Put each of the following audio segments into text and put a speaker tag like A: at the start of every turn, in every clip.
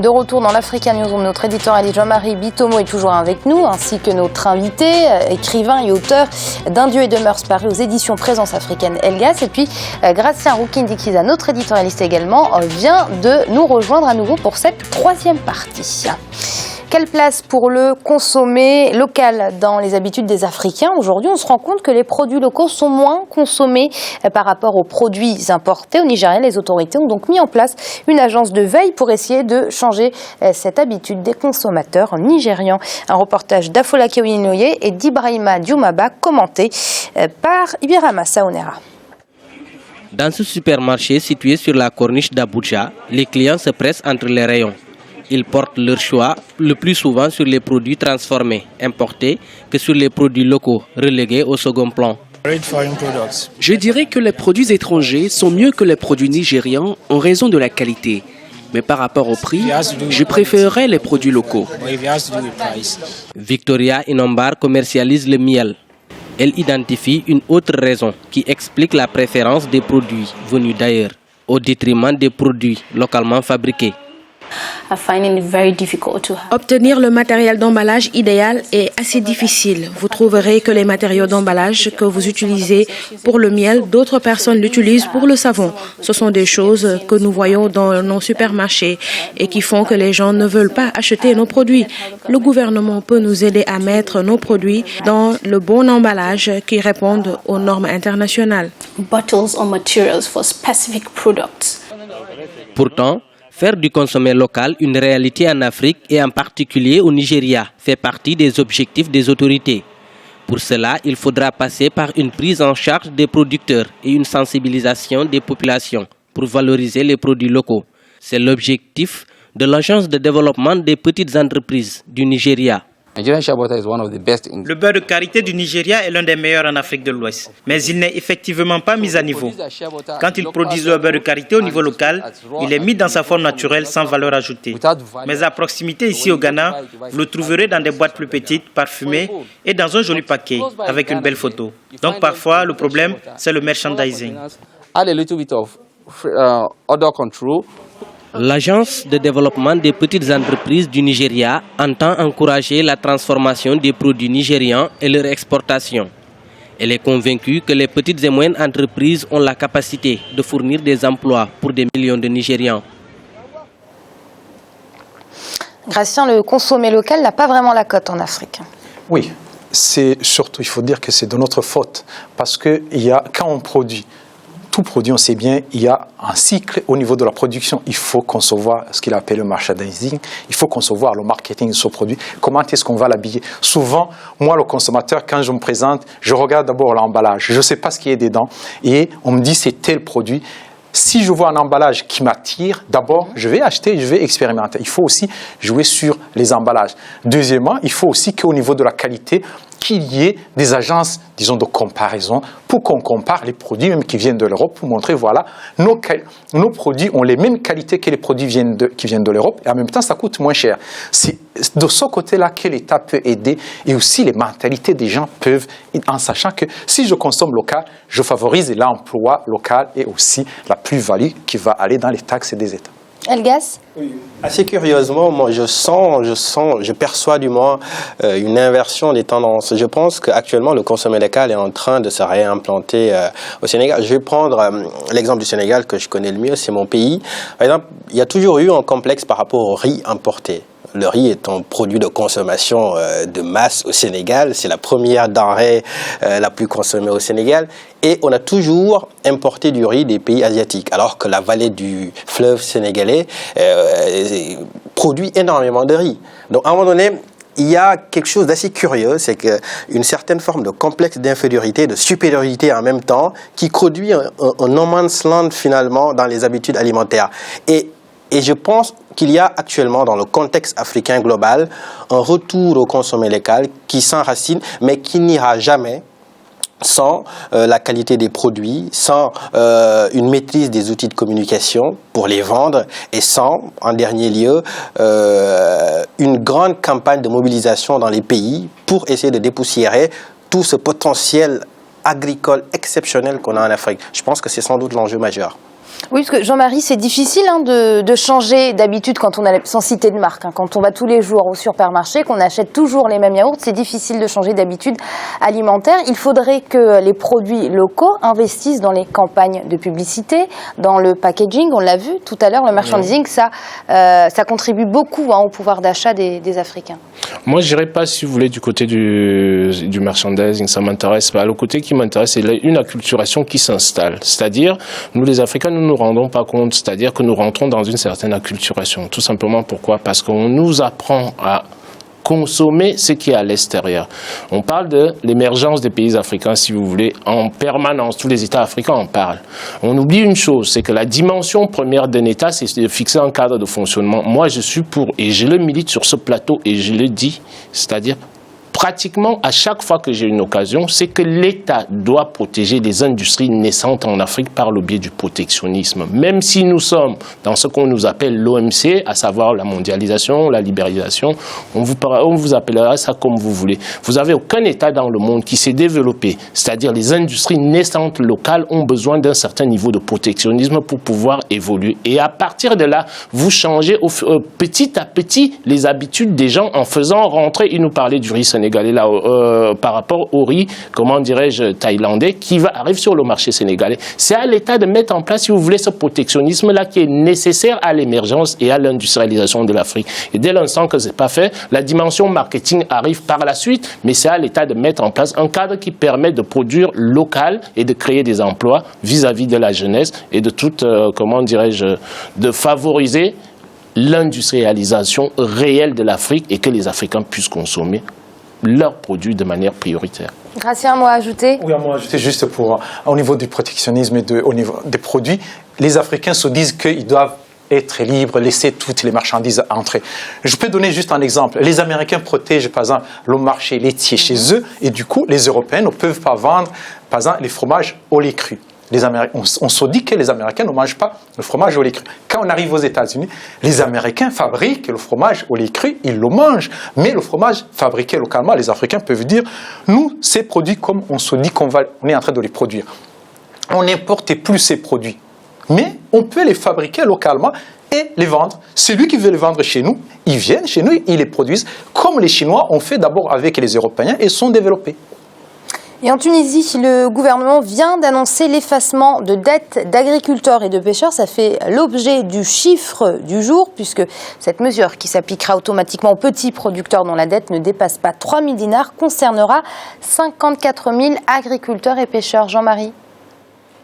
A: De retour dans l'Africa Newsroom, notre éditorialiste Jean-Marie Bitomo est toujours avec nous, ainsi que notre invité, écrivain et auteur d'Un Dieu et de mœurs, paru aux éditions Présence africaine Elgas. Et puis Gratien Roukindikiza, notre éditorialiste également, vient de nous rejoindre à nouveau pour cette troisième partie. Quelle place pour le consommer local dans les habitudes des Africains? Aujourd'hui, on se rend compte que les produits locaux sont moins consommés par rapport aux produits importés. Au Nigeria, les autorités ont donc mis en place une agence de veille pour essayer de changer cette habitude des consommateurs nigérians. Un reportage d'Afolake Oyinoye et d'Ibrahima Dioumaba, commenté par Ibirama Saonera.
B: Dans ce supermarché situé sur la corniche d'Abuja, les clients se pressent entre les rayons. Ils portent leur choix le plus souvent sur les produits transformés, importés, que sur les produits locaux, relégués au second plan.
C: Je dirais que les produits étrangers sont mieux que les produits nigérians en raison de la qualité. Mais par rapport au prix, je préférerais les produits locaux.
B: Victoria Inombar commercialise le miel. Elle identifie une autre raison qui explique la préférence des produits venus d'ailleurs, au détriment des produits localement fabriqués.
D: Obtenir le matériel d'emballage idéal est assez difficile. Vous trouverez que les matériaux d'emballage que vous utilisez pour le miel, d'autres personnes l'utilisent pour le savon. Ce sont des choses que nous voyons dans nos supermarchés et qui font que les gens ne veulent pas acheter nos produits. Le gouvernement peut nous aider à mettre nos produits dans le bon emballage qui répondent aux normes internationales.
B: Pourtant, faire du consommé local une réalité en Afrique et en particulier au Nigeria fait partie des objectifs des autorités. Pour cela, il faudra passer par une prise en charge des producteurs et une sensibilisation des populations pour valoriser les produits locaux. C'est l'objectif de l'Agence de développement des petites entreprises du Nigeria.
E: Le beurre de karité du Nigeria est l'un des meilleurs en Afrique de l'Ouest, mais il n'est effectivement pas mis à niveau. Quand ils produisent le beurre de karité au niveau local, il est mis dans sa forme naturelle sans valeur ajoutée. Mais à proximité ici au Ghana, vous le trouverez dans des boîtes plus petites, parfumées et dans un joli paquet avec une belle photo. Donc parfois, le problème, c'est le merchandising.
B: L'Agence de développement des petites entreprises du Nigeria entend encourager la transformation des produits nigérians et leur exportation. Elle est convaincue que les petites et moyennes entreprises ont la capacité de fournir des emplois pour des millions de Nigérians.
A: Gratien, le consommé local n'a pas vraiment la cote en Afrique.
F: Oui, c'est surtout, il faut dire que c'est de notre faute. Parce que quand on produit, tout produit, on sait bien, il y a un cycle au niveau de la production. Il faut concevoir ce qu'il appelle le merchandising, il faut concevoir le marketing de ce produit. Comment est-ce qu'on va l'habiller? Souvent, moi, le consommateur, quand je me présente, je regarde d'abord l'emballage. Je ne sais pas ce qu'il y a dedans et on me dit c'est tel produit. Si je vois un emballage qui m'attire, d'abord, je vais acheter, je vais expérimenter. Il faut aussi jouer sur les emballages. Deuxièmement, il faut aussi qu'au niveau de la qualité, qu'il y ait des agences, disons, de comparaison pour qu'on compare les produits même qui viennent de l'Europe pour montrer, voilà, nos produits ont les mêmes qualités que les produits qui viennent de l'Europe et en même temps, ça coûte moins cher. C'est de ce côté-là que l'État peut aider et aussi les mentalités des gens peuvent, en sachant que si je consomme local, je favorise l'emploi local et aussi la plus-value qui va aller dans les taxes des États.
A: Elgas?
G: Oui. Assez curieusement, moi je perçois du moins une inversion des tendances. Je pense qu'actuellement le consommé local est en train de se réimplanter au Sénégal. Je vais prendre l'exemple du Sénégal que je connais le mieux, c'est mon pays. Par exemple, il y a toujours eu un complexe par rapport au riz importé. Le riz est un produit de consommation de masse au Sénégal. C'est la première denrée la plus consommée au Sénégal. Et on a toujours importé du riz des pays asiatiques, alors que la vallée du fleuve sénégalais produit énormément de riz. Donc à un moment donné, il y a quelque chose d'assez curieux, c'est qu'une certaine forme de complexe d'infériorité, de supériorité en même temps, qui produit un no man's land finalement dans les habitudes alimentaires. Et je pense qu'il y a actuellement dans le contexte africain global un retour au consommé local qui s'enracine, mais qui n'ira jamais sans la qualité des produits, sans une maîtrise des outils de communication pour les vendre et sans, en dernier lieu, une grande campagne de mobilisation dans les pays pour essayer de dépoussiérer tout ce potentiel agricole exceptionnel qu'on a en Afrique. Je pense que c'est sans doute l'enjeu majeur.
A: Oui, parce que Jean-Marie, c'est difficile de changer d'habitude quand on a, sans citer de marque, quand on va tous les jours au supermarché, qu'on achète toujours les mêmes yaourts, c'est difficile de changer d'habitude alimentaire. Il faudrait que les produits locaux investissent dans les campagnes de publicité, dans le packaging, on l'a vu tout à l'heure, le merchandising, ça contribue beaucoup au pouvoir d'achat des Africains.
H: Moi, je dirais pas, si vous voulez, du côté du merchandising, ça m'intéresse pas. Le côté qui m'intéresse, c'est une acculturation qui s'installe. C'est-à-dire, nous les Africains, nous ne nous rendons pas compte, c'est-à-dire que nous rentrons dans une certaine acculturation. Tout simplement pourquoi ? Parce qu'on nous apprend à consommer ce qui est à l'extérieur. On parle de l'émergence des pays africains, si vous voulez, en permanence. Tous les États africains en parlent. On oublie une chose, c'est que la dimension première d'un État, c'est de fixer un cadre de fonctionnement. Moi, je suis pour, et je le milite sur ce plateau, et je le dis, c'est-à-dire pratiquement à chaque fois que j'ai une occasion, c'est que l'État doit protéger les industries naissantes en Afrique par le biais du protectionnisme. Même si nous sommes dans ce qu'on nous appelle l'OMC, à savoir la mondialisation, la libéralisation, on vous appellera ça comme vous voulez. Vous n'avez aucun État dans le monde qui s'est développé, c'est-à-dire les industries naissantes locales ont besoin d'un certain niveau de protectionnisme pour pouvoir évoluer. Et à partir de là, vous changez petit à petit les habitudes des gens en faisant rentrer, il nous parlait du riz sénégalais là, par rapport au riz, comment dirais-je, thaïlandais, qui arrive sur le marché sénégalais. C'est à l'État de mettre en place, si vous voulez, ce protectionnisme-là qui est nécessaire à l'émergence et à l'industrialisation de l'Afrique. Et dès l'instant que ce n'est pas fait, la dimension marketing arrive par la suite, mais c'est à l'État de mettre en place un cadre qui permet de produire local et de créer des emplois vis-à-vis de la jeunesse et de toute, comment dirais-je, de favoriser l'industrialisation réelle de l'Afrique et que les Africains puissent consommer leurs produits de manière prioritaire.
A: Gracien, un mot à ajouter ?
F: Oui, un mot à ajouter juste au niveau du protectionnisme et au niveau des produits. Les Africains se disent qu'ils doivent être libres, laisser toutes les marchandises entrer. Je peux donner juste un exemple. Les Américains protègent, par exemple, le marché laitier chez eux et du coup, les Européens ne peuvent pas vendre, par exemple, les fromages au lait cru. On se dit que les Américains ne mangent pas le fromage au lait cru. Quand on arrive aux États-Unis, les Américains fabriquent le fromage au lait cru, ils le mangent. Mais le fromage fabriqué localement, les Africains peuvent dire, nous, ces produits, comme on se dit qu'on est en train de les produire, on n'importe plus ces produits. Mais on peut les fabriquer localement et les vendre. Celui qui veut les vendre chez nous, ils viennent chez nous, ils les produisent, comme les Chinois ont fait d'abord avec les Européens et sont développés.
A: Et en Tunisie, le gouvernement vient d'annoncer l'effacement de dettes d'agriculteurs et de pêcheurs. Ça fait l'objet du chiffre du jour, puisque cette mesure qui s'appliquera automatiquement aux petits producteurs dont la dette ne dépasse pas 3 000 dinars concernera 54 000 agriculteurs et pêcheurs. Jean-Marie ?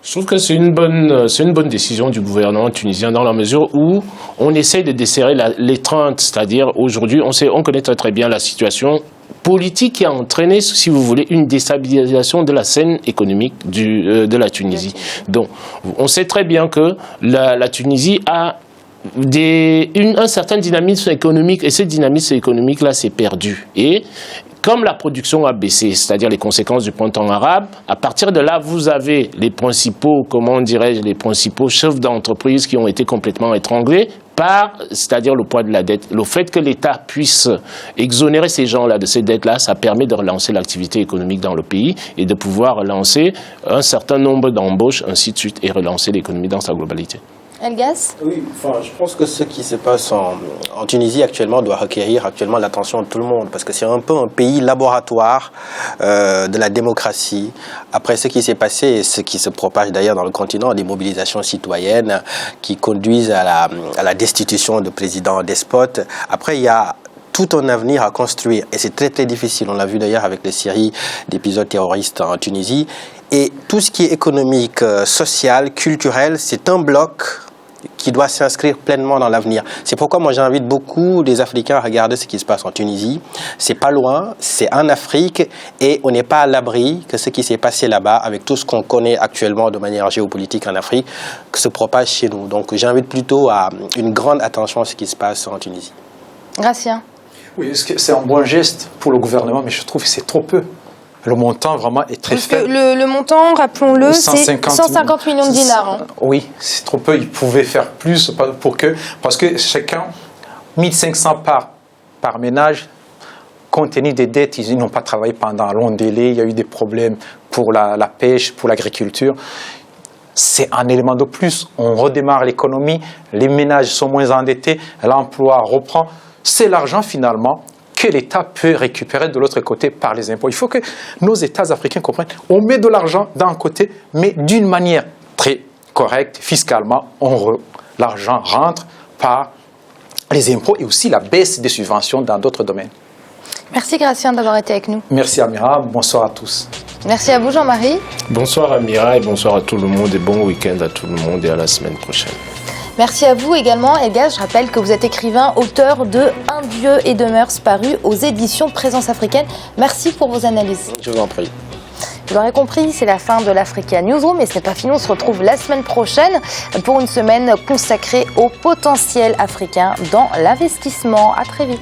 H: Je trouve que c'est une bonne décision du gouvernement tunisien dans la mesure où on essaie de desserrer l'étreinte. C'est-à-dire aujourd'hui, on connaît très bien la situation politique qui a entraîné, si vous voulez, une déstabilisation de la scène économique de la Tunisie. Donc, on sait très bien que la Tunisie a un certain dynamisme économique et ce dynamisme économique-là s'est perdu. Et comme la production a baissé, c'est-à-dire les conséquences du printemps arabe, à partir de là, vous avez les principaux chefs d'entreprise qui ont été complètement étranglés par, c'est-à-dire le poids de la dette. Le fait que l'État puisse exonérer ces gens-là de ces dettes-là, ça permet de relancer l'activité économique dans le pays et de pouvoir relancer un certain nombre d'embauches, ainsi de suite, et relancer l'économie dans sa globalité.
A: Elgas ?
G: Oui, je pense que ce qui se passe en Tunisie actuellement doit requérir actuellement l'attention de tout le monde parce que c'est un peu un pays laboratoire de la démocratie. Après ce qui s'est passé et ce qui se propage d'ailleurs dans le continent, des mobilisations citoyennes qui conduisent à la destitution de présidents despotes. Après, il y a tout un avenir à construire et c'est très très difficile. On l'a vu d'ailleurs avec les séries d'épisodes terroristes en Tunisie. Et tout ce qui est économique, social, culturel, c'est un bloc qui doit s'inscrire pleinement dans l'avenir. C'est pourquoi moi j'invite beaucoup des Africains à regarder ce qui se passe en Tunisie. C'est pas loin, c'est en Afrique et on n'est pas à l'abri que ce qui s'est passé là-bas, avec tout ce qu'on connaît actuellement de manière géopolitique en Afrique, que se propage chez nous. Donc j'invite plutôt à une grande attention à ce qui se passe en Tunisie.
A: Gracien ?
F: Oui, c'est un bon geste pour le gouvernement, mais je trouve que c'est trop peu. Le montant vraiment est très faible.
A: Le montant, rappelons-le, c'est 150 millions de dinars.
F: Oui, c'est trop peu. Ils pouvaient faire plus parce que chacun, 1500 par ménage, compte tenu des dettes, ils n'ont pas travaillé pendant un long délai. Il y a eu des problèmes pour la pêche, pour l'agriculture. c'est un élément de plus. On redémarre l'économie, les ménages sont moins endettés, l'emploi reprend. C'est l'argent finalement que l'État peut récupérer de l'autre côté par les impôts. Il faut que nos États africains comprennent. On met de l'argent d'un côté, mais d'une manière très correcte, fiscalement. L'argent rentre par les impôts et aussi la baisse des subventions dans d'autres domaines.
A: Merci Gratien d'avoir été avec nous.
F: Merci Amira, bonsoir à tous.
A: Merci à vous Jean-Marie.
H: Bonsoir Amira et bonsoir à tout le monde et bon week-end à tout le monde et à la semaine prochaine.
A: Merci à vous également Elgas. Je rappelle que vous êtes écrivain, auteur de Un Dieu et deux mœurs paru aux éditions Présence africaine. Merci pour vos analyses.
G: Je vous en prie.
A: Vous l'aurez compris, c'est la fin de l'Africa Newsroom et ce n'est pas fini. On se retrouve la semaine prochaine pour une semaine consacrée au potentiel africain dans l'investissement. À très vite.